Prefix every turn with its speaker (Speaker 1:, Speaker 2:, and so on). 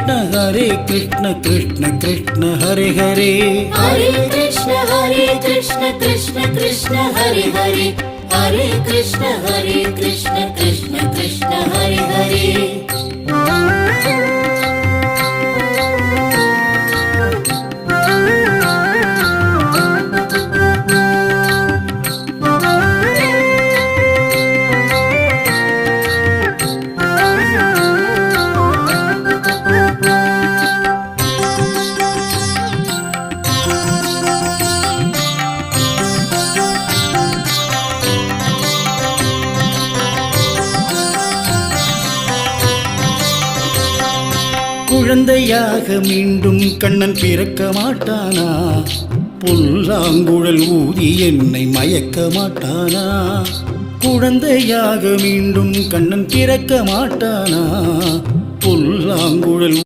Speaker 1: हरे कृष्ण कृष्ण कृष्ण हरे हरे
Speaker 2: हरे कृष्ण कृष्ण कृष्ण हरे हरे हरे कृष्ण कृष्ण कृष्ण हरे हरे
Speaker 1: குழந்தையாக மீண்டும் கண்ணன் பிறக்க மாட்டானா? புல்லாங்குழல் ஊதி என்னை மயக்க மாட்டானா? குழந்தையாக மீண்டும் கண்ணன் பிறக்க மாட்டானா? புல்லாங்குழல்